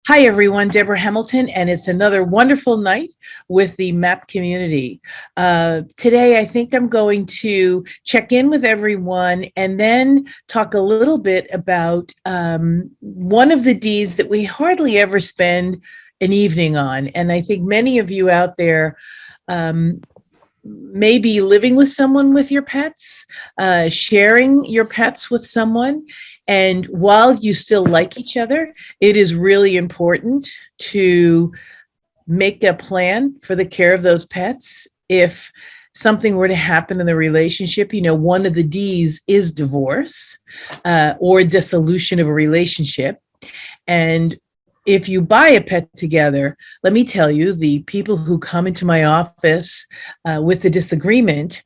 Hi, everyone. Deborah Hamilton, and it's another wonderful night with the MAAP community. Today, I think I'm going to check in with everyone and then talk a little bit about one of the Ds that we hardly ever spend an evening on. And I think many of you out there maybe living with someone with your pets, sharing your pets with someone. And while you still like each other, it is really important to make a plan for the care of those pets. If something were to happen in the relationship, one of the D's is divorce or dissolution of a relationship. And if you buy a pet together, let me tell you, the people who come into my office with the disagreement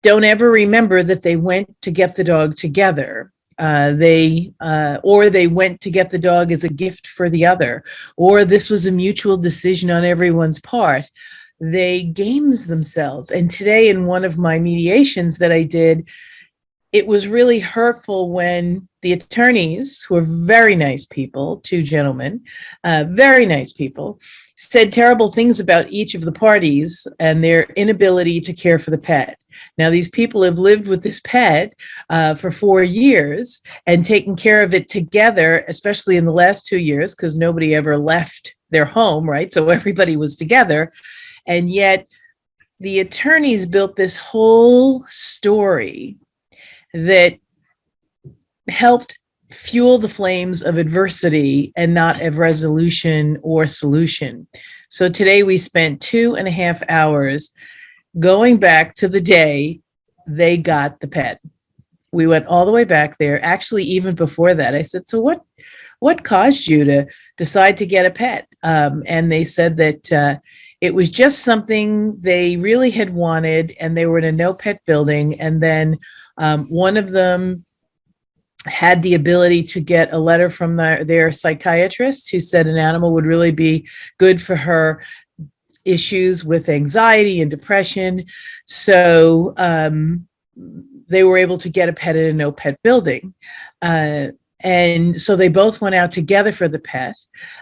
don't ever remember that they went to get the dog together. They went to get the dog as a gift for the other, or this was a mutual decision on everyone's part. They games themselves. And today in one of my mediations that I did, it was really hurtful when the attorneys, who are very nice people, two gentlemen, very nice people, said terrible things about each of the parties and their inability to care for the pet. Now, these people have lived with this pet for 4 years and taken care of it together, especially in the last 2 years, because nobody ever left their home, right? So everybody was together. And yet the attorneys built this whole story that helped fuel the flames of adversity and not of resolution or solution. So today we spent 2.5 hours going back to the day they got the pet. We went all the way back there. Actually, even before that, I said, so what caused you to decide to get a pet? And they said that it was just something they really had wanted, and they were in a no pet building. And then one of them had the ability to get a letter from their psychiatrist who said an animal would really be good for her issues with anxiety and depression. So they were able to get a pet at a no pet building. And so they both went out together for the pet,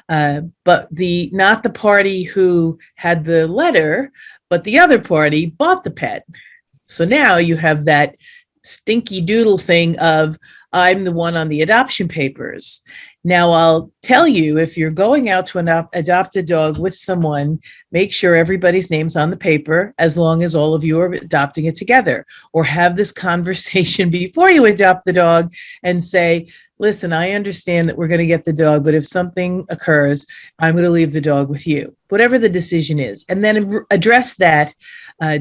but not the party who had the letter, but the other party bought the pet. So now you have that stinky doodle thing of, I'm the one on the adoption papers. Now, I'll tell you, if you're going out to adopt a dog with someone, make sure everybody's name's on the paper, as long as all of you are adopting it together. Or have this conversation before you adopt the dog and say, listen, I understand that we're going to get the dog, but if something occurs, I'm going to leave the dog with you, whatever the decision is. And then address that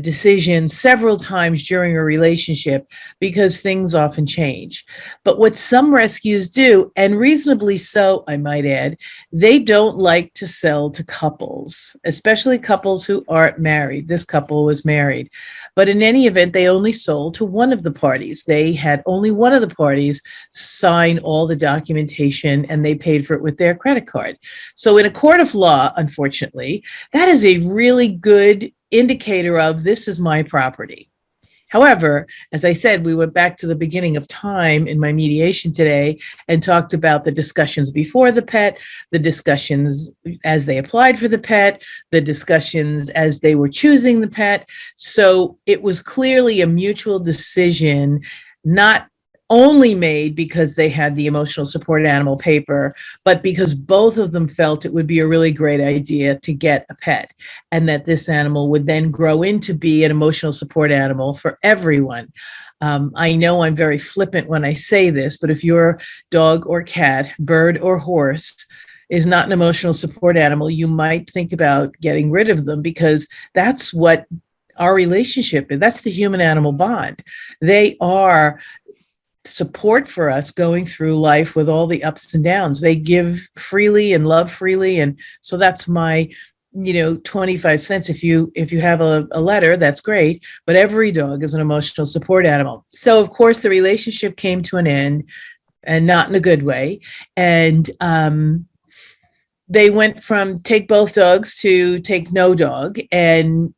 decision several times during a relationship, because things often change. But what some rescues do, and reasonably so, I might add, they don't like to sell to couples, especially couples who aren't married. This couple was married. But in any event, they only sold to one of the parties. They had only one of the parties sign all the documentation, and they paid for it with their credit card. So in a court of law, unfortunately, that is a really good indicator of, this is my property. However, as I said, we went back to the beginning of time in my mediation today and talked about the discussions before the pet, the discussions as they applied for the pet, the discussions as they were choosing the pet. So it was clearly a mutual decision, not only made because they had the emotional support animal paper, but because both of them felt it would be a really great idea to get a pet, and that this animal would then grow into be an emotional support animal for everyone. I know I'm very flippant when I say this, but if your dog or cat, bird or horse is not an emotional support animal, you might think about getting rid of them, because that's what our relationship is. That's the human animal bond. They are support for us going through life with all the ups and downs. They give freely and love freely. And so that's my 25 cents. If you have a letter, that's great. But every dog is an emotional support animal. So of course the relationship came to an end, and not in a good way. And they went from take both dogs to take no dog. And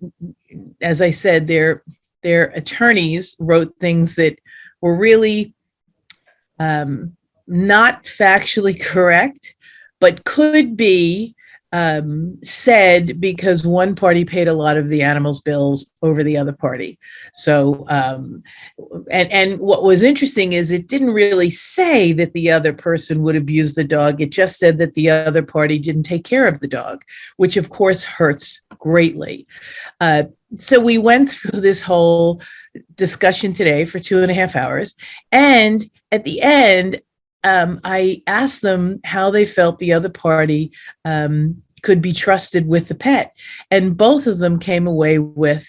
as I said, their attorneys wrote things that were really not factually correct, but could be said because one party paid a lot of the animal's bills over the other party. So, and what was interesting is it didn't really say that the other person would abuse the dog. It just said that the other party didn't take care of the dog, which of course hurts greatly. So we went through this whole discussion today for 2.5 hours. And at the end, I asked them how they felt the other party could be trusted with the pet. And both of them came away with,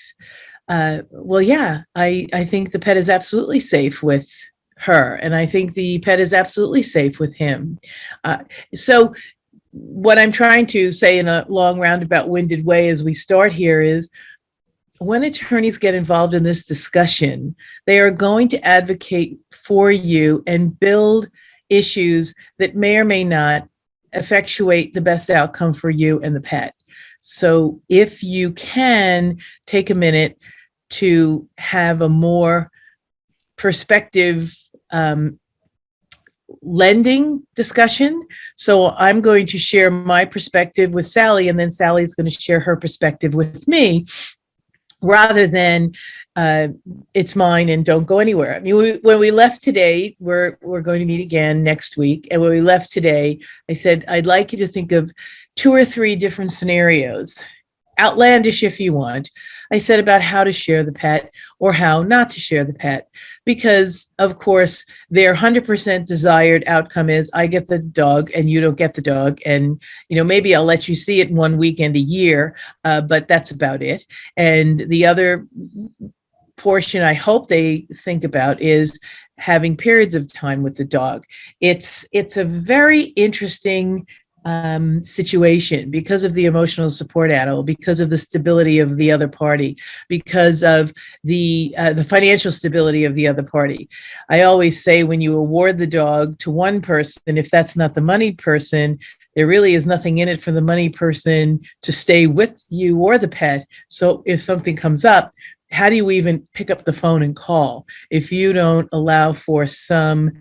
well, yeah, I think the pet is absolutely safe with her. And I think the pet is absolutely safe with him. So what I'm trying to say in a long roundabout winded way as we start here is, when attorneys get involved in this discussion, they are going to advocate for you and build issues that may or may not effectuate the best outcome for you and the pet. So if you can take a minute to have a more perspective lending discussion. So I'm going to share my perspective with Sally, and then Sally's going to share her perspective with me, rather than it's mine and don't go anywhere. I mean, when we left today, we're going to meet again next week. And when we left today, I said, I'd like you to think of 2 or 3 different scenarios, outlandish if you want. I said about how to share the pet or how not to share the pet, because of course their 100% desired outcome is I get the dog and you don't get the dog. And, maybe I'll let you see it 1 weekend a year, but that's about it. And the other portion I hope they think about is having periods of time with the dog. It's a very interesting situation because of the emotional support animal, because of the stability of the other party, because of the financial stability of the other party. I always say when you award the dog to one person, if that's not the moneyed person, there really is nothing in it for the money person to stay with you or the pet. So if something comes up, how do you even pick up the phone and call if you don't allow for some,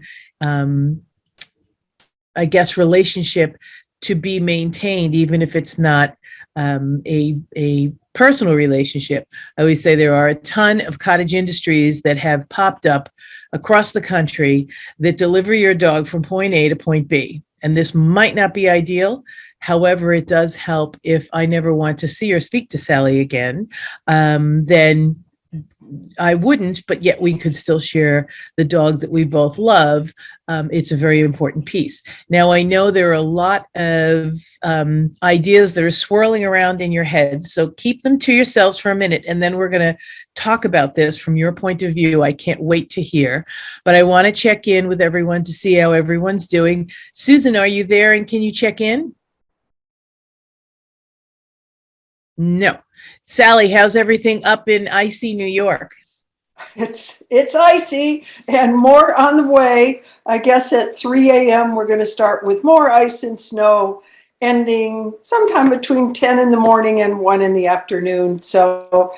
relationship to be maintained, even if it's not a personal relationship? I always say there are a ton of cottage industries that have popped up across the country that deliver your dog from point A to point B. And this might not be ideal. However, it does help if I never want to see or speak to Sally again, then I wouldn't, but yet we could still share the dog that we both love. It's a very important piece. Now, I know there are a lot of ideas that are swirling around in your head, so keep them to yourselves for a minute, and then we're going to talk about this from your point of view. I can't wait to hear, but I want to check in with everyone to see how everyone's doing. Susan, are you there, and can you check in? No. Sally, how's everything up in icy New York? It's icy and more on the way. I guess at 3 a.m. we're going to start with more ice and snow, ending sometime between 10 in the morning and 1 in the afternoon. So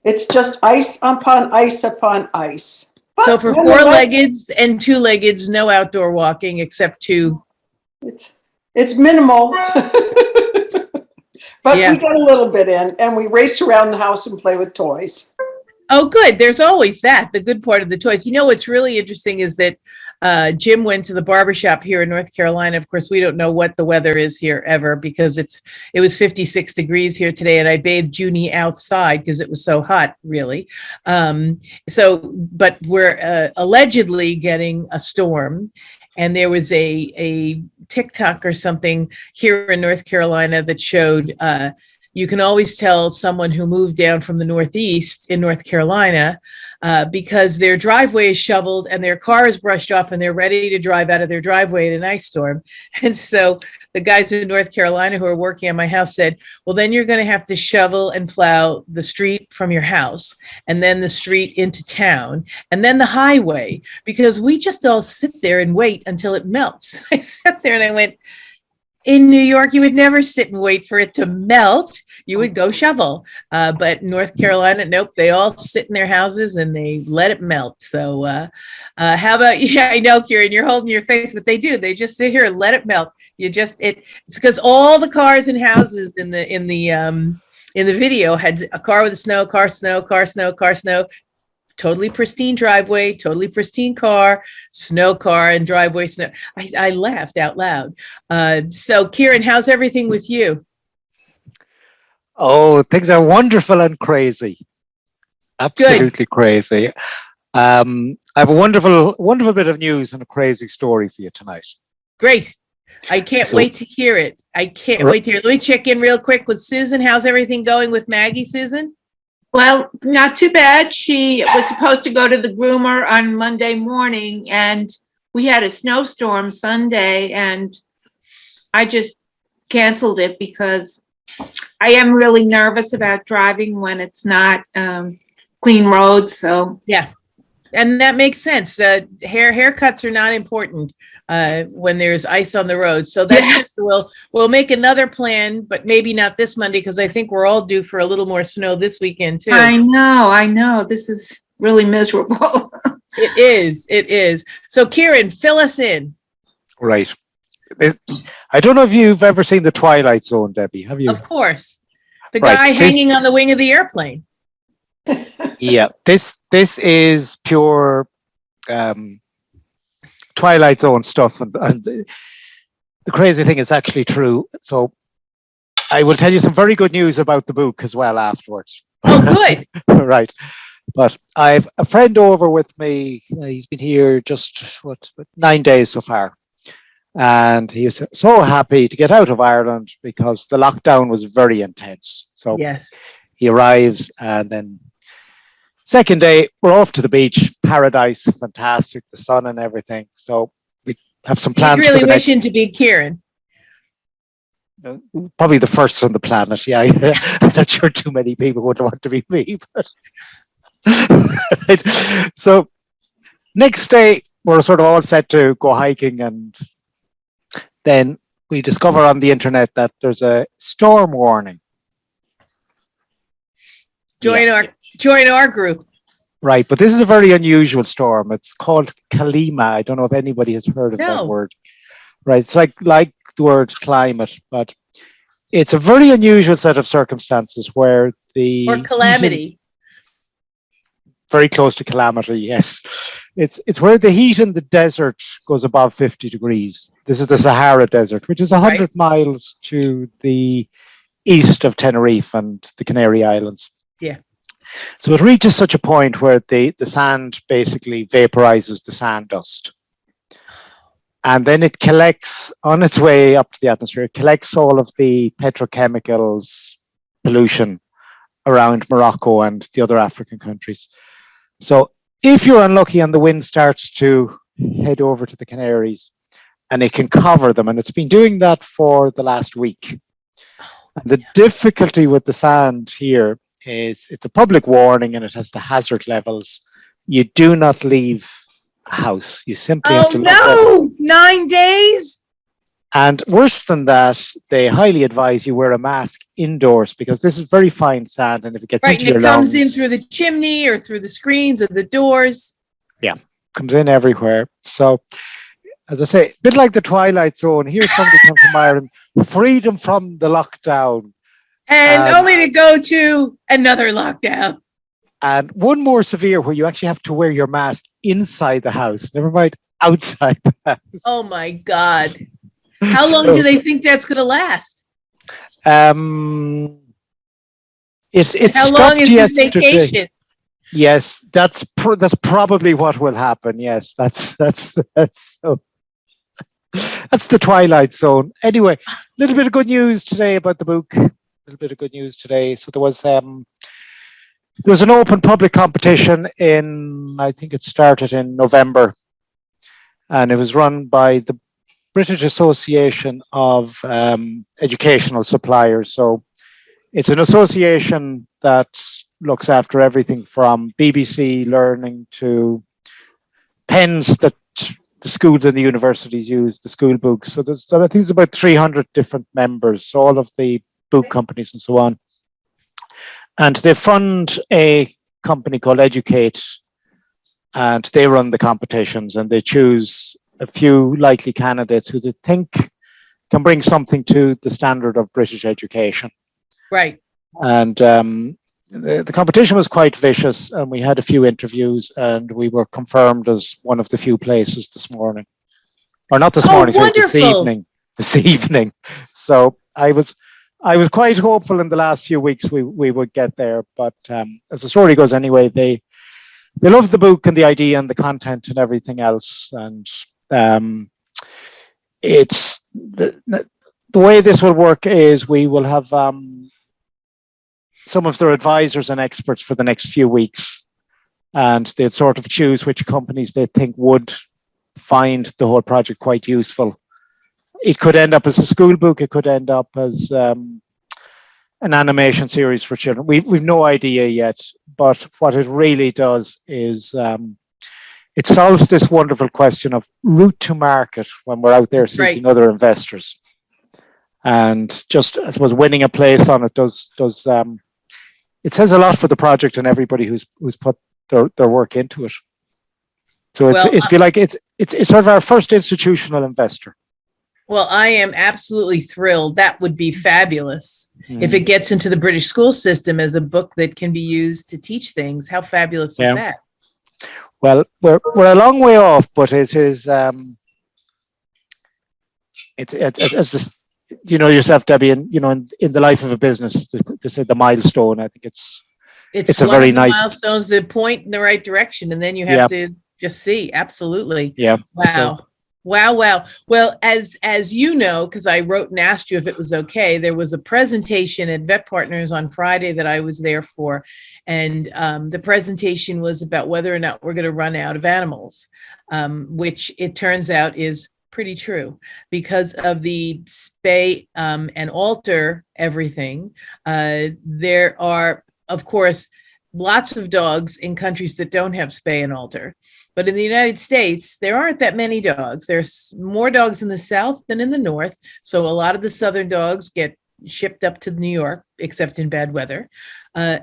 it's just ice upon ice upon ice. But so for 4-leggeds and 2-leggeds, no outdoor walking except to... It's minimal. But yeah, we get a little bit in, and we race around the house and play with toys. Oh, good. There's always that, the good part of the toys. What's really interesting is that Jim went to the barbershop here in North Carolina. Of course, we don't know what the weather is here ever, because it was 56 degrees here today, and I bathed Junie outside because it was so hot, really. But we're allegedly getting a storm. And there was a TikTok or something here in North Carolina that showed you can always tell someone who moved down from the Northeast in North Carolina because their driveway is shoveled and their car is brushed off and they're ready to drive out of their driveway in an ice storm. And so the guys in North Carolina who are working on my house said, well, then you're going to have to shovel and plow the street from your house, and then the street into town, and then the highway, because we just all sit there and wait until it melts. I sat there and I went, in New York, you would never sit and wait for it to melt. You would go shovel. But North Carolina, nope, they all sit in their houses and they let it melt. So, how about, yeah, I know, Kieran, you're holding your face, but they do. They just sit here and let it melt. It's because all the cars and houses in the video had a car with a snow, car, snow, car, snow, car, snow, totally pristine driveway, totally pristine car, snow car, and driveway snow. I laughed out loud. So, Kieran, how's everything with you? Oh, things are wonderful and crazy. Absolutely crazy. I have a wonderful bit of news and a crazy story for you tonight. Great. I can't wait to hear it. I can't wait to hear it. Let me check in real quick with Susan. How's everything going with Maggie, Susan? Well, not too bad. She was supposed to go to the groomer on Monday morning, and we had a snowstorm Sunday, and I just canceled it because I am really nervous about driving when it's not clean roads. So yeah, and that makes sense. Haircuts are not important when there's ice on the road. So that's good. So we'll make another plan, but maybe not this Monday because I think we're all due for a little more snow this weekend too. I know. This is really miserable. It is. So Kieran, fill us in. Right. I don't know if you've ever seen The Twilight Zone, Debbie. Have you? Of course. The guy hanging on the wing of the airplane. Yeah. This is pure Twilight Zone stuff, and the crazy thing is actually true. So I will tell you some very good news about the book as well afterwards. Oh, good. Right. But I've a friend over with me. He's been here just 9 days so far. And he was so happy to get out of Ireland because the lockdown was very intense. So yes, he arrives, and then second day, we're off to the beach, paradise, fantastic, the sun and everything. So we have some plans. He's really wishing to be Kieran. Probably the first on the planet. Yeah, I'm not sure too many people would want to be me. But right. So next day, we're sort of all set to go hiking, and then we discover on the internet that there's a storm warning. Join our group. Right, but this is a very unusual storm. It's called Kalima. I don't know if anybody has heard of that word. Right, it's like the word climate, but it's a very unusual set of circumstances where or calamity. Very close to calamity, yes. It's where the heat in the desert goes above 50 degrees. This is the Sahara Desert, which is 100 miles to the east of Tenerife and the Canary Islands. Yeah. So it reaches such a point where the sand basically vaporizes the sand dust. And then it collects on its way up to the atmosphere, it collects all of the petrochemicals, pollution around Morocco and the other African countries. So if you're unlucky and the wind starts to head over to the Canaries, and it can cover them, and it's been doing that for the last week. And the difficulty with the sand here is it's a public warning and it has the hazard levels. You do not leave a house. You simply have to look at it. 9 days? And worse than that, they highly advise you wear a mask indoors because this is very fine sand, and if it gets into your lungs, it comes in through the chimney or through the screens or the doors. Yeah, comes in everywhere. So, as I say, a bit like the Twilight Zone. Here's somebody come from Ireland, freedom from the lockdown, and only to go to another lockdown. And one more severe, where you actually have to wear your mask inside the house. Never mind outside the house. Oh my God. How long do they think that's going to last? It's how long is this vacation? Yes, that's probably what will happen. Yes, that's so. That's the Twilight Zone. Anyway, a little bit of good news today about the book. A little bit of good news today. So there was an open public competition I think it started in November, and it was run by the British Association of Educational Suppliers. So it's an association that looks after everything from BBC Learning to pens that the schools and the universities use, the school books. So I think there's about 300 different members, all of the book companies and so on. And they fund a company called Educate, and they run the competitions, and they choose a few likely candidates who they think can bring something to the standard of British education. Right. And the competition was quite vicious, and we had a few interviews, and we were confirmed as one of the few places this morning, or not this morning, sorry, this evening. This evening. So I was quite hopeful in the last few weeks we would get there, but as the story goes, anyway, they love the book and the idea and the content and everything else, and it's the way this will work is we will have some of their advisors and experts for the next few weeks, and they'd sort of choose which companies they think would find the whole project quite useful. It could end up as a school book, it could end up as an animation series for children. We've no idea yet, but what it really does is it solves this wonderful question of route to market when we're out there seeking other investors. And just, I suppose, winning a place on it does it says a lot for the project and everybody who's put their work into it. So it's feel like it's sort of our first institutional investor. Well, I am absolutely thrilled. That would be fabulous if it gets into the British school system as a book that can be used to teach things. How fabulous is that? Well, we're a long way off, but it is it's as this, you know yourself, Debbie, and you know in the life of a business, to say the milestone. I think it's a very nice milestones that point in the right direction, and then you have to just see. Absolutely. Yeah. Wow. So. Wow. Well, as you know, because I wrote and asked you if it was okay, there was a presentation at Vet Partners on Friday that I was there for. And the presentation was about whether or not we're going to run out of animals, which it turns out is pretty true because of the spay and alter everything. There are, of course, lots of dogs in countries that don't have spay and alter. But in the United States, there aren't that many dogs. There's more dogs in the South than in the North. So a lot of the Southern dogs get shipped up to New York, except in bad weather.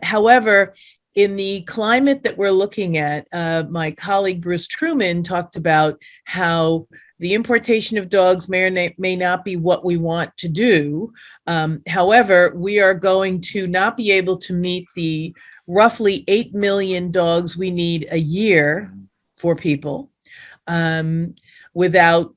However, in the climate that we're looking at, my colleague Bruce Truman talked about how the importation of dogs may or may not be what we want to do. However, we are going to not be able to meet the roughly 8 million dogs we need a year for people without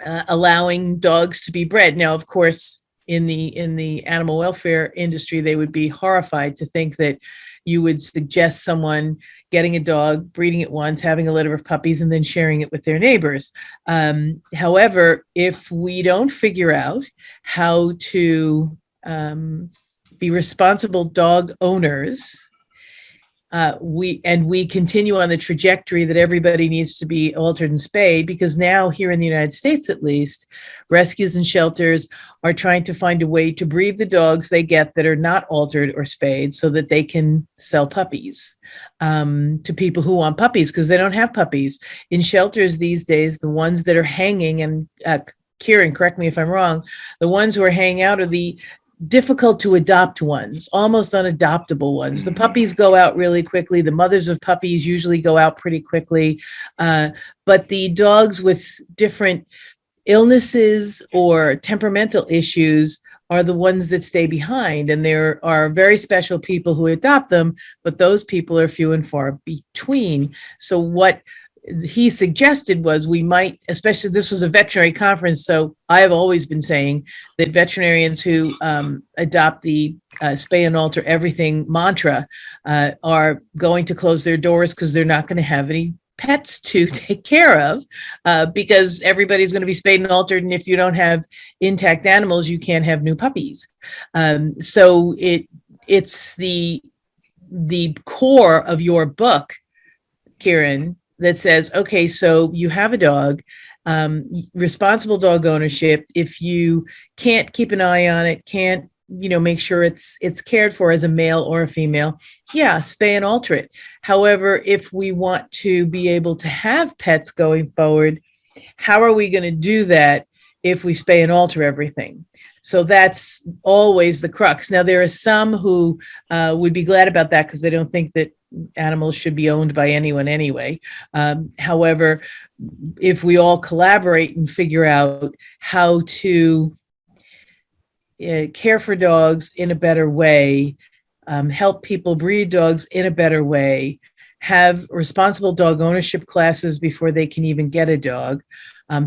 allowing dogs to be bred. Now, of course, in the animal welfare industry, they would be horrified to think that you would suggest someone getting a dog, breeding it once, having a litter of puppies, and then sharing it with their neighbors. However, if we don't figure out how to be responsible dog owners, we continue on the trajectory that everybody needs to be altered and spayed, because now here in the United States, at least, rescues and shelters are trying to find a way to breed the dogs they get that are not altered or spayed so that they can sell puppies to people who want puppies because they don't have puppies. In shelters these days, the ones that are hanging, and Kieran, correct me if I'm wrong, the ones who are hanging out are the difficult to adopt ones, almost unadoptable ones. The puppies go out really quickly. The mothers of puppies usually go out pretty quickly. But the dogs with different illnesses or temperamental issues are the ones that stay behind. And there are very special people who adopt them, but those people are few and far between. So what he suggested was we might, especially this was a veterinary conference, so I have always been saying that veterinarians who adopt the spay and alter everything mantra are going to close their doors because they're not going to have any pets to take care of because everybody's going to be spayed and altered, and if you don't have intact animals, you can't have new puppies. So it's the core of your book, Kieran, that says, okay, so you have a dog, responsible dog ownership. If you can't keep an eye on it, can't make sure it's cared for as a male or a female, yeah, spay and alter it. However, if we want to be able to have pets going forward, how are we going to do that if we spay and alter everything? So that's always the crux. Now, there are some who would be glad about that because they don't think that animals should be owned by anyone anyway. However, if we all collaborate and figure out how to care for dogs in a better way, help people breed dogs in a better way, have responsible dog ownership classes before they can even get a dog,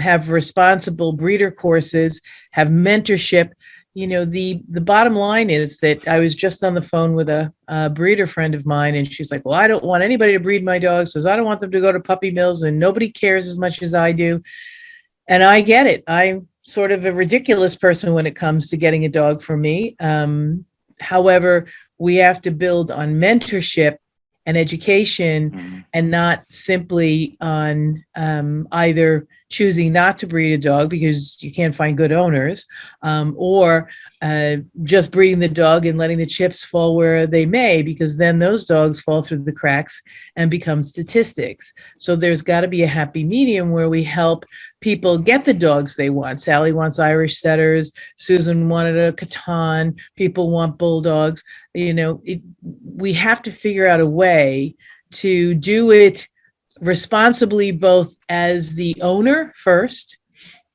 have responsible breeder courses, have mentorship. The bottom line is that I was just on the phone with a breeder friend of mine, and she's like, well, I don't want anybody to breed my dogs because I don't want them to go to puppy mills, and nobody cares as much as I do. And I get it. I'm sort of a ridiculous person when it comes to getting a dog for me. However, we have to build on mentorship and education, and not simply on either choosing not to breed a dog because you can't find good owners, or just breeding the dog and letting the chips fall where they may, because then those dogs fall through the cracks and become statistics. So there's got to be a happy medium where we help people get the dogs they want. Sally wants Irish setters. Susan wanted a Catan. People want bulldogs. We have to figure out a way to do it responsibly, both as the owner first,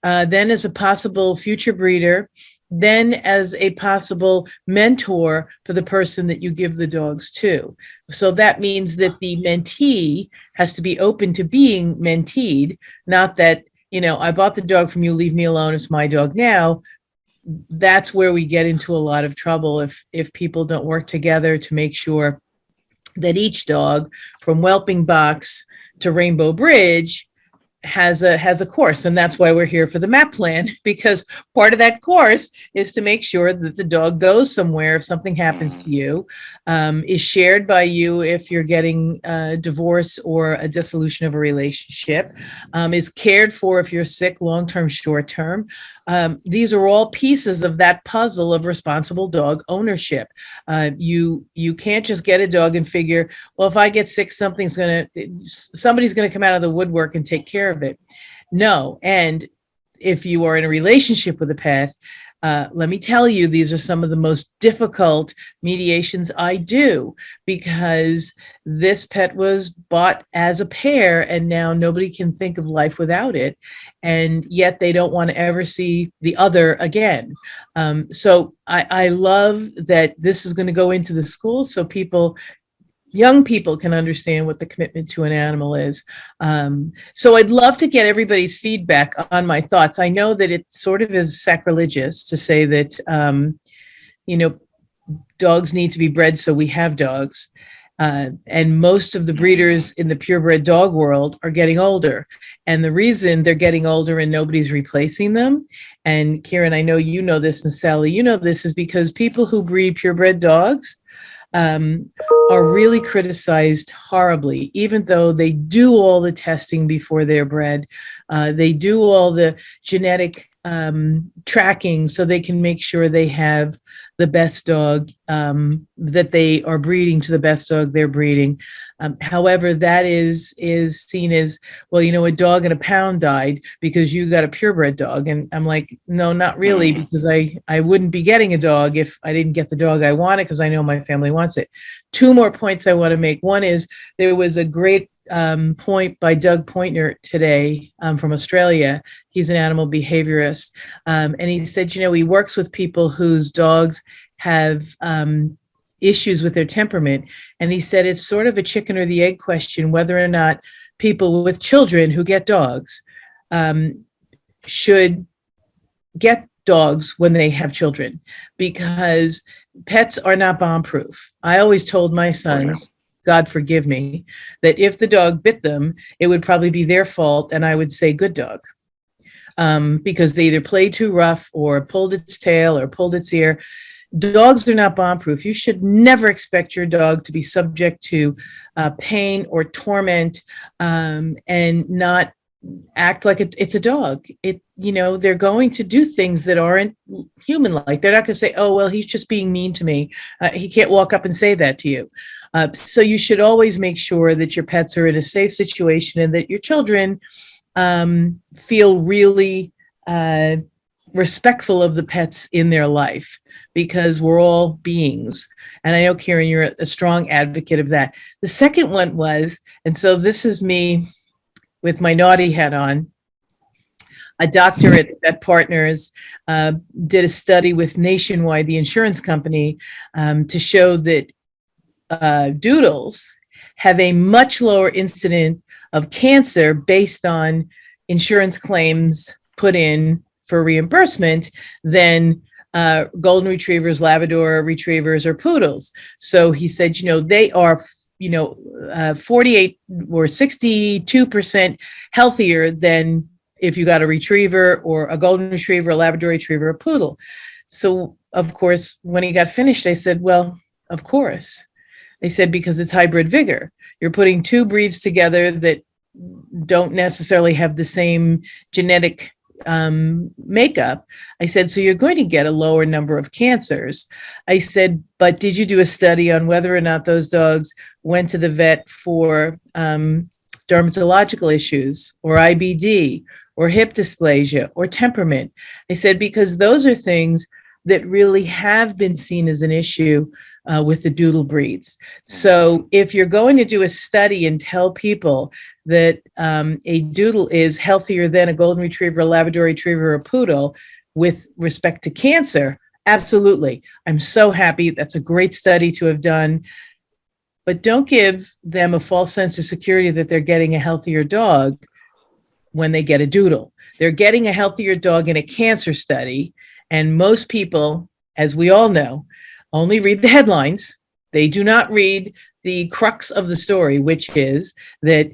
then as a possible future breeder, then as a possible mentor for the person that you give the dogs to. So that means that the mentee has to be open to being menteed, not that, I bought the dog from you, leave me alone, it's my dog now. That's where we get into a lot of trouble if people don't work together to make sure that each dog, from whelping box to Rainbow Bridge, has a course. And that's why we're here for the MAAP plan, because part of that course is to make sure that the dog goes somewhere if something happens to you, is shared by you if you're getting a divorce or a dissolution of a relationship, is cared for if you're sick, long-term, short-term. These are all pieces of that puzzle of responsible dog ownership. You can't just get a dog and figure, well, if I get sick, somebody's going to come out of the woodwork and take care of it. No. And if you are in a relationship with a pet, let me tell you, these are some of the most difficult mediations I do, because this pet was bought as a pair and now nobody can think of life without it. And yet they don't want to ever see the other again. So I love that this is going to go into the schools so young people can understand what the commitment to an animal is. So I'd love to get everybody's feedback on my thoughts. I know that it sort of is sacrilegious to say that, dogs need to be bred, so we have dogs. And most of the breeders in the purebred dog world are getting older. And the reason they're getting older and nobody's replacing them, and Kieran, I know you know this, and Sally, you know this, is because people who breed purebred dogs are really criticized horribly, even though they do all the testing before they're bred. They do all the genetic tracking so they can make sure they have the best dog, that they are breeding to the best dog they're breeding. However, that is seen as, well, a dog in a pound died because you got a purebred dog. And I'm like, no, not really, because I wouldn't be getting a dog if I didn't get the dog I wanted, because I know my family wants it. Two more points I want to make. One is, there was a great point by Doug Pointner today from Australia. He's an animal behaviorist. And he said, he works with people whose dogs have issues with their temperament. And he said it's sort of a chicken or the egg question whether or not people with children who get dogs should get dogs when they have children, because pets are not bomb-proof. I always told my sons, God forgive me, that if the dog bit them, it would probably be their fault, and I would say, good dog. Because they either played too rough or pulled its tail or pulled its ear. Dogs are not bomb-proof. You should never expect your dog to be subject to pain or torment, and not act like it's a dog. they're going to do things that aren't human-like. They're not going to say, oh, well, he's just being mean to me. He can't walk up and say that to you. So you should always make sure that your pets are in a safe situation and that your children feel really respectful of the pets in their life, because we're all beings. And I know, Kieran, you're a strong advocate of that. The second one was, and so this is me with my naughty hat on, a doctor at Vet Partners did a study with Nationwide, the insurance company, to show that doodles have a much lower incident of cancer based on insurance claims put in for reimbursement than golden retrievers, Labrador retrievers, or poodles. So he said, they are 48 or 62% healthier than if you got a retriever or a golden retriever, a Labrador retriever, a poodle. So, of course, when he got finished, I said, well, of course. They said, because it's hybrid vigor. You're putting two breeds together that don't necessarily have the same genetic makeup. I said, so you're going to get a lower number of cancers. I said, but did you do a study on whether or not those dogs went to the vet for dermatological issues or IBD or hip dysplasia or temperament? I said, because those are things that really have been seen as an issue with the doodle breeds. So if you're going to do a study and tell people that a doodle is healthier than a golden retriever, a Labrador retriever, or a poodle with respect to cancer, absolutely. I'm so happy. That's a great study to have done. But don't give them a false sense of security that they're getting a healthier dog when they get a doodle. They're getting a healthier dog in a cancer study. And most people, as we all know, only read the headlines. They do not read the crux of the story, which is that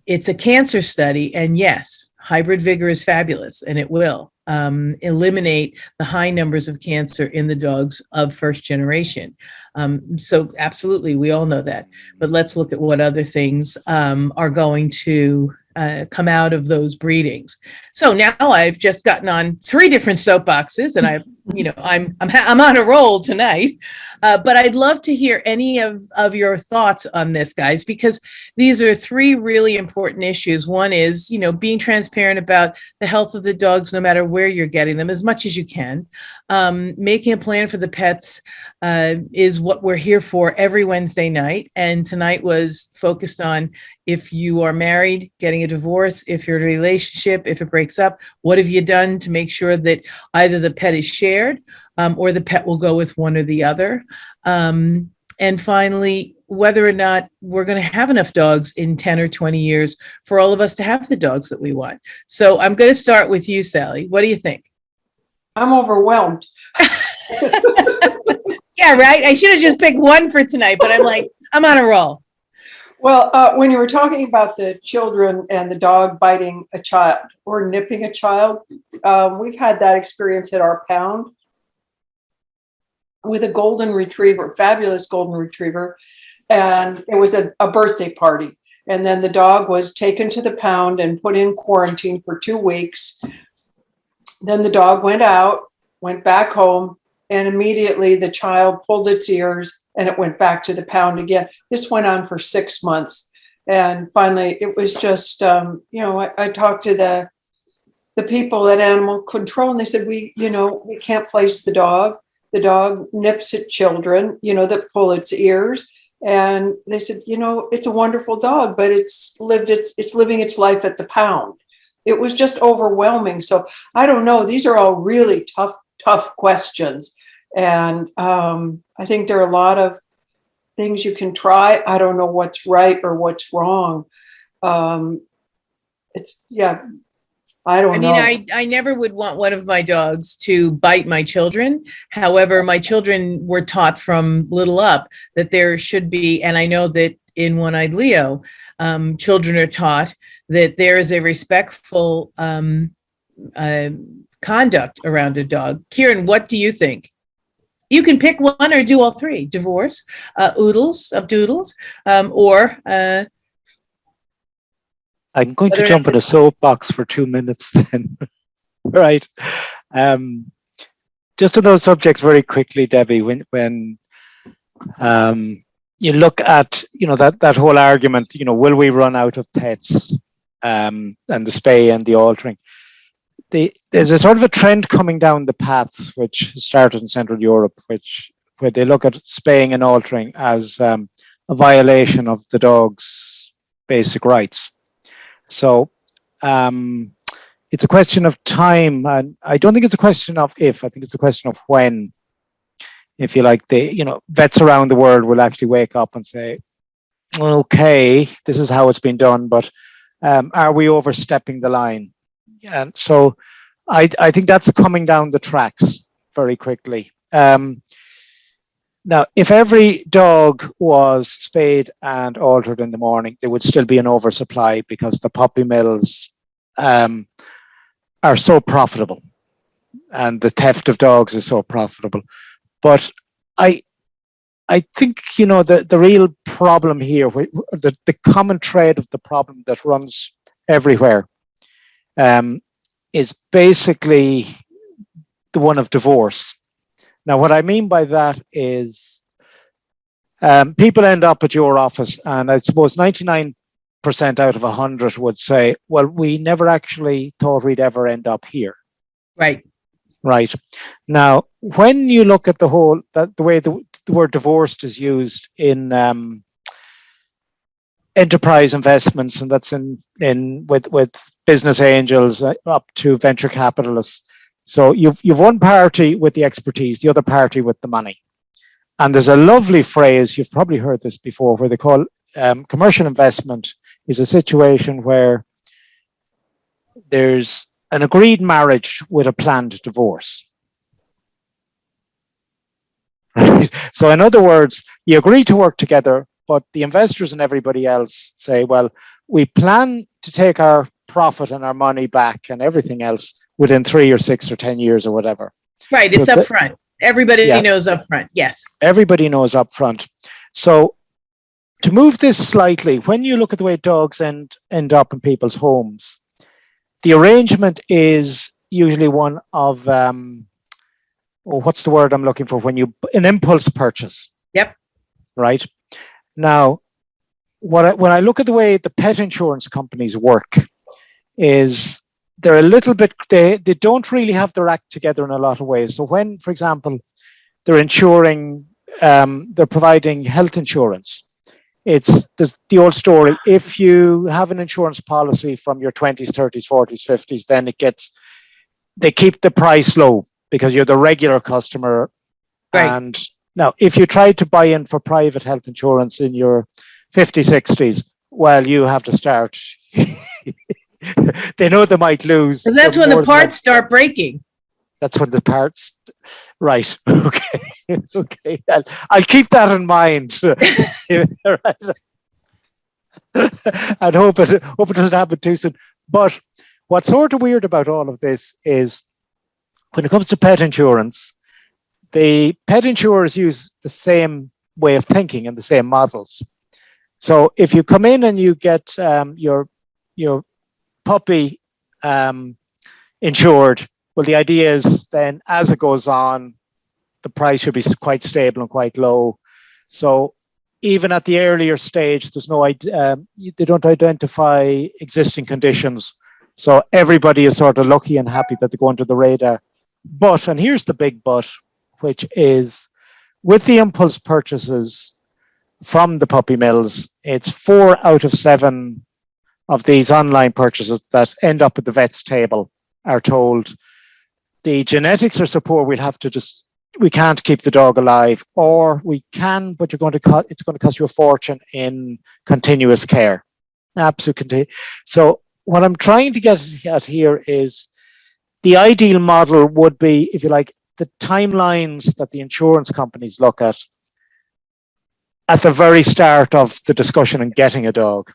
it's a cancer study. And yes, hybrid vigor is fabulous, and it will eliminate the high numbers of cancer in the dogs of first generation. So absolutely, we all know that. But let's look at what other things are going to come out of those breedings. So now I've just gotten on 3 different soapboxes, and I'm on a roll tonight. But I'd love to hear any of your thoughts on this, guys, because these are 3 really important issues. One is, being transparent about the health of the dogs, no matter where you're getting them, as much as you can. Making a plan for the pets is what we're here for every Wednesday night. And tonight was focused on, if you are married, getting a divorce, if you're in a relationship, if it breaks up, what have you done to make sure that either the pet is shared or the pet will go with one or the other? And finally, whether or not we're going to have enough dogs in 10 or 20 years for all of us to have the dogs that we want. So I'm going to start with you, Sally. What do you think? I'm overwhelmed. Yeah, right. I should have just picked one for tonight, but I'm on a roll. Well, when you were talking about the children and the dog biting a child or nipping a child, we've had that experience at our pound with a golden retriever, fabulous golden retriever. And it was a birthday party. And then the dog was taken to the pound and put in quarantine for 2 weeks. Then the dog went out, went back home, and immediately the child pulled its ears and it went back to the pound again. This went on for 6 months. And finally, it was just, I talked to the people at Animal Control, and they said, we can't place the dog. The dog nips at children, that pull its ears. And they said, it's a wonderful dog, but it's living its life at the pound. It was just overwhelming. So I don't know. These are all really tough questions. And I think there are a lot of things you can try. I don't know what's right or what's wrong. I don't know. I never would want one of my dogs to bite my children. However, my children were taught from little up that there should be, and I know that in One-Eyed Leo, children are taught that there is a respectful conduct around a dog. Kieran, what do you think? You can pick one or do all 3: divorce, doodles, or I'm going to jump in a soapbox for 2 minutes then. Right. Um, just on those subjects very quickly, Debbie, when you look at, that whole argument, will we run out of pets, and the spay and the altering? There's a sort of a trend coming down the path, which started in Central Europe, where they look at spaying and altering as a violation of the dog's basic rights. So it's a question of time, and I don't think it's a question of if. I think it's a question of when. If you like, vets around the world will actually wake up and say, "Okay, this is how it's been done," but are we overstepping the line? And so, I think that's coming down the tracks very quickly. Now, if every dog was spayed and altered in the morning, there would still be an oversupply because the puppy mills are so profitable, and the theft of dogs is so profitable. But I think the real problem here, the common thread of the problem that runs everywhere, is basically the one of divorce. Now, what I mean by that is people end up at your office, and I suppose 99% out of 100 would say, well, we never actually thought we'd ever end up here. Right. Right. Now, when you look at the way the word divorced is used in enterprise investments, and that's with business angels up to venture capitalists. So you've one party with the expertise, the other party with the money. And there's a lovely phrase, you've probably heard this before, where they call commercial investment is a situation where there's an agreed marriage with a planned divorce. Right? So in other words, you agree to work together, but the investors and everybody else say, well, we plan to take our profit and our money back and everything else within 3 or 6 or 10 years or whatever. Right. It's upfront. Everybody knows upfront. Yes. Everybody knows upfront. So to move this slightly, when you look at the way dogs end up in people's homes, the arrangement is usually one of, what's the word I'm looking for? An impulse purchase. Yep. Right. Now, when I look at the way the pet insurance companies work, is they're a little bit, they don't really have their act together in a lot of ways. So when, for example, they're insuring, they're providing health insurance, it's the old story. If you have an insurance policy from your 20s, 30s, 40s, 50s, then they keep the price low because you're the regular customer. Right. And now, if you try to buy in for private health insurance in your 50s, 60s, well, you have to start. They know they might lose. Because that's when the parts start breaking. That's when the parts. Right. Okay. Okay. I'll keep that in mind. And hope it doesn't happen too soon. But what's sort of weird about all of this is when it comes to pet insurance, the pet insurers use the same way of thinking and the same models. So if you come in and you get your puppy insured, well, the idea is then as it goes on, the price should be quite stable and quite low. So even at the earlier stage, there's no they don't identify existing conditions. So everybody is sort of lucky and happy that they go under the radar. But, and here's the big but, which is with the impulse purchases from the puppy mills, it's 4 out of 7 of these online purchases that end up at the vet's table are told the genetics are so poor we can't keep the dog alive, or we can, but it's going to cost you a fortune in continuous care. Absolutely. So what I'm trying to get at here is the ideal model would be, if you like, the timelines that the insurance companies look at the very start of the discussion on getting a dog.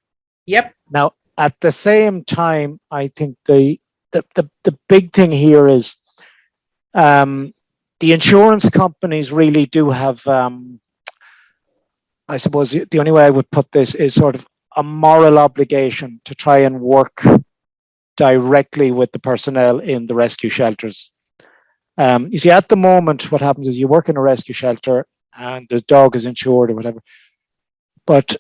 Yep. Now, at the same time, I think the big thing here is the insurance companies really do have, I suppose the only way I would put this is sort of a moral obligation to try and work directly with the personnel in the rescue shelters. You see, at the moment, what happens is you work in a rescue shelter and the dog is insured or whatever. But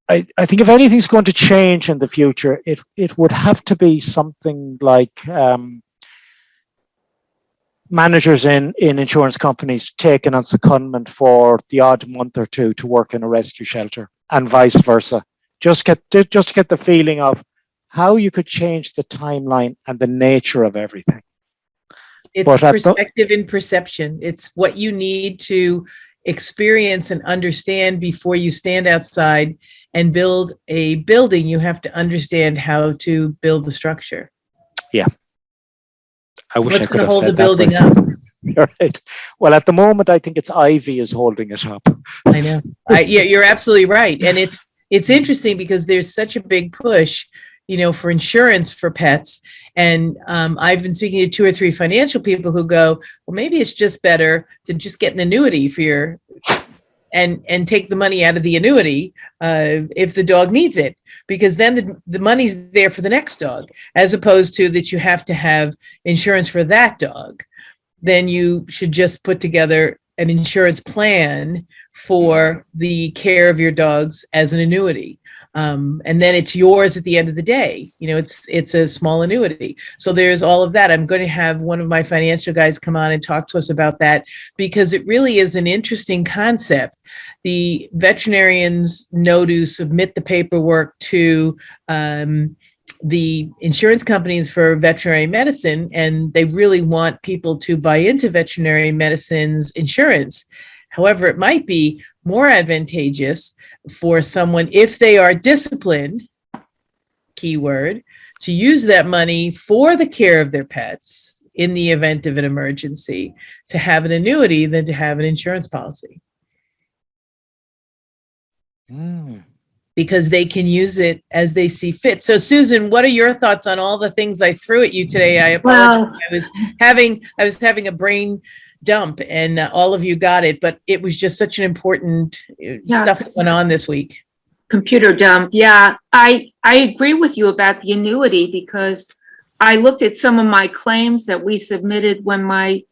I think if anything's going to change in the future, it would have to be something like managers in insurance companies taking on secondment for the odd month or two to work in a rescue shelter, and vice versa. Just to get the feeling of how you could change the timeline and the nature of everything. It's perspective and perception. It's what you need to experience and understand before you stand outside and build a building. You have to understand how to build the structure. Yeah. I wish What's I could going to have hold said the building that up? You're right. Well, at the moment, I think it's Ivy is holding it up. I know. Yeah, you're absolutely right. And it's interesting because there's such a big push, for insurance for pets. And I've been speaking to 2 or 3 financial people who go, well, maybe it's just better to just get an annuity for your and take the money out of the annuity if the dog needs it, because then the money's there for the next dog, as opposed to that you have to have insurance for that dog. Then you should just put together an insurance plan for the care of your dogs as an annuity. And then it's yours at the end of the day. It's a small annuity. So there's all of that. I'm going to have one of my financial guys come on and talk to us about that, because it really is an interesting concept. The veterinarians know to submit the paperwork to the insurance companies for veterinary medicine, and they really want people to buy into veterinary medicine's insurance. However, it might be more advantageous for someone, if they are disciplined, keyword, to use that money for the care of their pets in the event of an emergency, to have an annuity than to have an insurance policy. Because they can use it as they see fit. So, Susan, what are your thoughts on all the things I threw at you today? I apologize. Well, I was having a brain dump, and all of you got it, but it was just such an important stuff that went on this week. Computer dump. Yeah, I agree with you about the annuity, because I looked at some of my claims that we submitted when my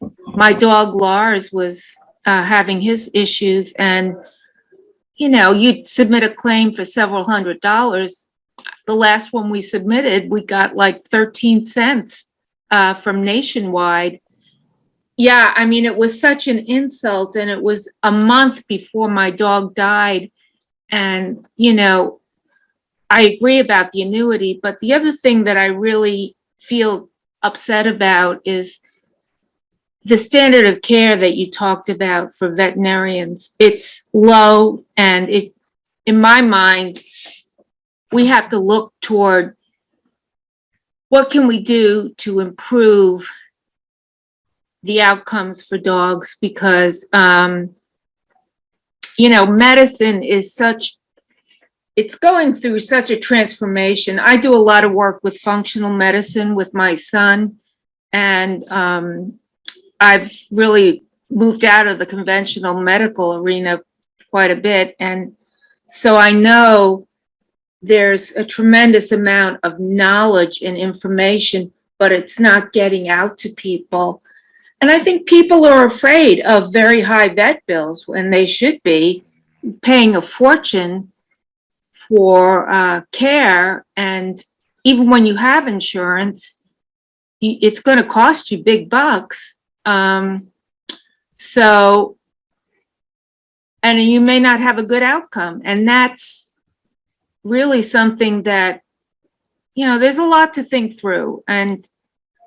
dog Lars was having his issues, and you'd submit a claim for several $100s. The last one we submitted, we got like 13 cents from Nationwide. Yeah, I mean, it was such an insult, and it was a month before my dog died. And, I agree about the annuity, but the other thing that I really feel upset about is the standard of care that you talked about for veterinarians. It's low, and in my mind, we have to look toward what can we do to improve the outcomes for dogs, because medicine is it's going through such a transformation. I do a lot of work with functional medicine with my son, and I've really moved out of the conventional medical arena quite a bit. And so I know there's a tremendous amount of knowledge and information, but it's not getting out to people. And I think people are afraid of very high vet bills when they should be paying a fortune for care. And even when you have insurance, it's going to cost you big bucks. And you may not have a good outcome. And that's really something that, there's a lot to think through. And,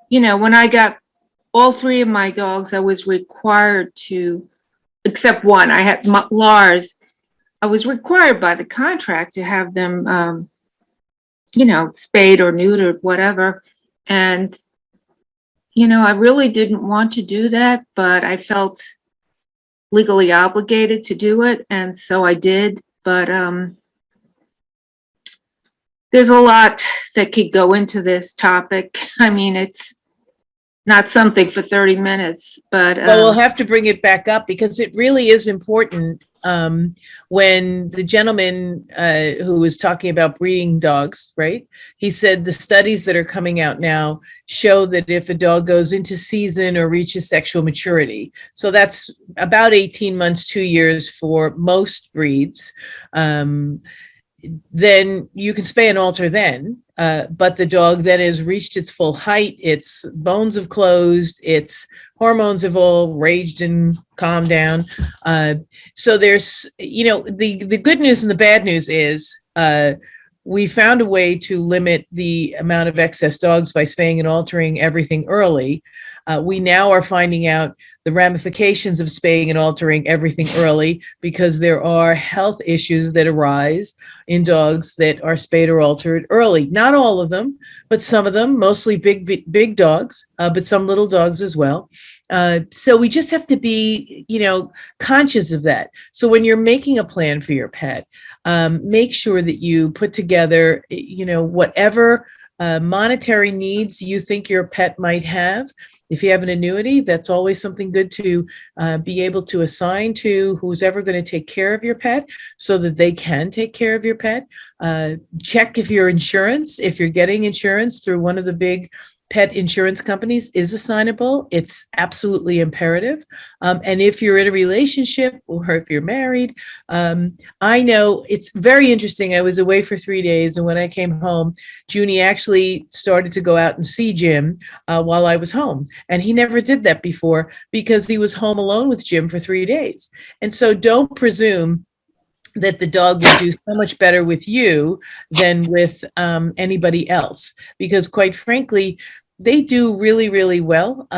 when I got all 3 of my dogs, I was required to, except one, I had Lars, I was required by the contract to have them, spayed or neutered, whatever. And, I really didn't want to do that, but I felt legally obligated to do it. And so I did. But there's a lot that could go into this topic. I mean, it's not something for 30 minutes, but well, we'll have to bring it back up, because it really is important when the gentleman who was talking about breeding dogs, right? He said the studies that are coming out now show that if a dog goes into season or reaches sexual maturity, so that's about 18 months, 2 years for most breeds, then you can spay and alter then. But the dog then has reached its full height, its bones have closed, its hormones have all raged and calmed down. So there's, the good news and the bad news is we found a way to limit the amount of excess dogs by spaying and altering everything early. We now are finding out the ramifications of spaying and altering everything early because there are health issues that arise in dogs that are spayed or altered early. Not all of them, but some of them, mostly big dogs, but some little dogs as well. So we just have to be, conscious of that. So when you're making a plan for your pet, make sure that you put together, whatever monetary needs you think your pet might have. If you have an annuity, that's always something good to be able to assign to who's ever going to take care of your pet so that they can take care of your pet. Check if your insurance, if you're getting insurance through one of the big pet insurance companies, is assignable. It's absolutely imperative. And if you're in a relationship or if you're married, I know it's very interesting. I was away for 3 days, and when I came home, Junie actually started to go out and see Jim while I was home. And he never did that before because he was home alone with Jim for 3 days. And so don't presume that the dog will do so much better with you than with anybody else, because quite frankly, they do really, really well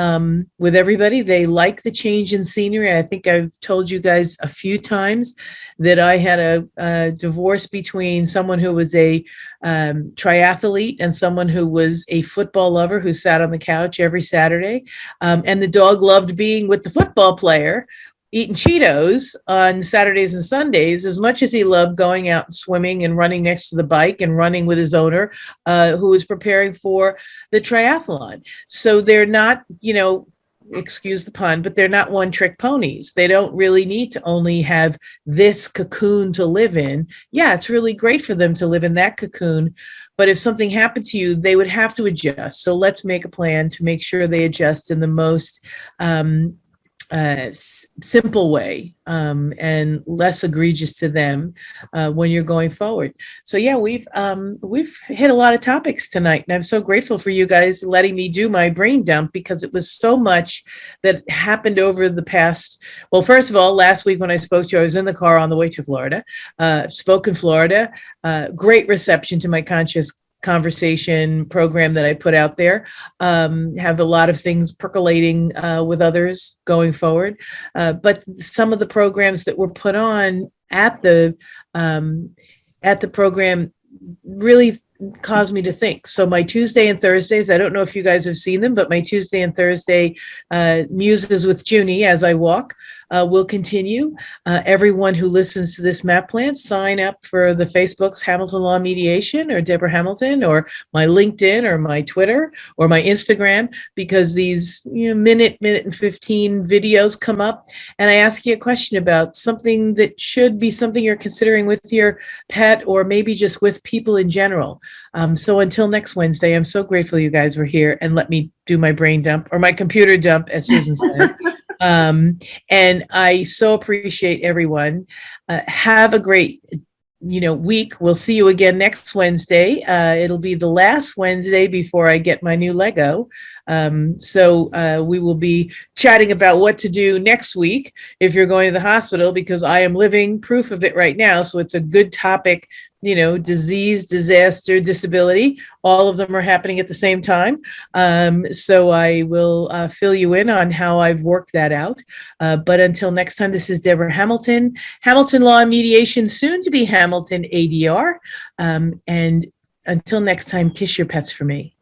with everybody. They like the change in scenery. I think I've told you guys a few times that I had a divorce between someone who was a triathlete and someone who was a football lover who sat on the couch every Saturday. And the dog loved being with the football player, eating Cheetos on Saturdays and Sundays as much as he loved going out and swimming and running next to the bike and running with his owner who was preparing for the triathlon. So they're not, excuse the pun, but they're not one-trick ponies. They don't really need to only have this cocoon to live in. Yeah, it's really great for them to live in that cocoon, but if something happened to you, they would have to adjust. So let's make a plan to make sure they adjust in the most simple way and less egregious to them when you're going forward. So yeah, we've hit a lot of topics tonight, and I'm so grateful for you guys letting me do my brain dump because it was so much that happened over the past. Well, first of all, last week when I spoke to you, I was in the car on the way to Florida. Spoke in Florida. Great reception to my conscious conversation program that I put out there. Have a lot of things percolating with others going forward. But some of the programs that were put on at the program really caused me to think. So my Tuesday and Thursdays, I don't know if you guys have seen them, but my Tuesday and Thursday Muses with Junie as I walk will continue. Everyone who listens to this MAAP plan, sign up for the Facebook's Hamilton Law Mediation or Deborah Hamilton or my LinkedIn or my Twitter or my Instagram, because these minute and 15 videos come up and I ask you a question about something that should be something you're considering with your pet or maybe just with people in general. So until next Wednesday, I'm so grateful you guys were here and let me do my brain dump or my computer dump, as Susan said. And I so appreciate everyone. Have a great, week. We'll see you again next Wednesday. It'll be the last Wednesday before I get my new Lego. So we will be chatting about what to do next week if you're going to the hospital, because I am living proof of it right now. So it's a good topic, disease, disaster, disability, all of them are happening at the same time. So I will fill you in on how I've worked that out. But until next time, this is Deborah Hamilton, Hamilton Law and Mediation, soon to be Hamilton ADR. And until next time, kiss your pets for me.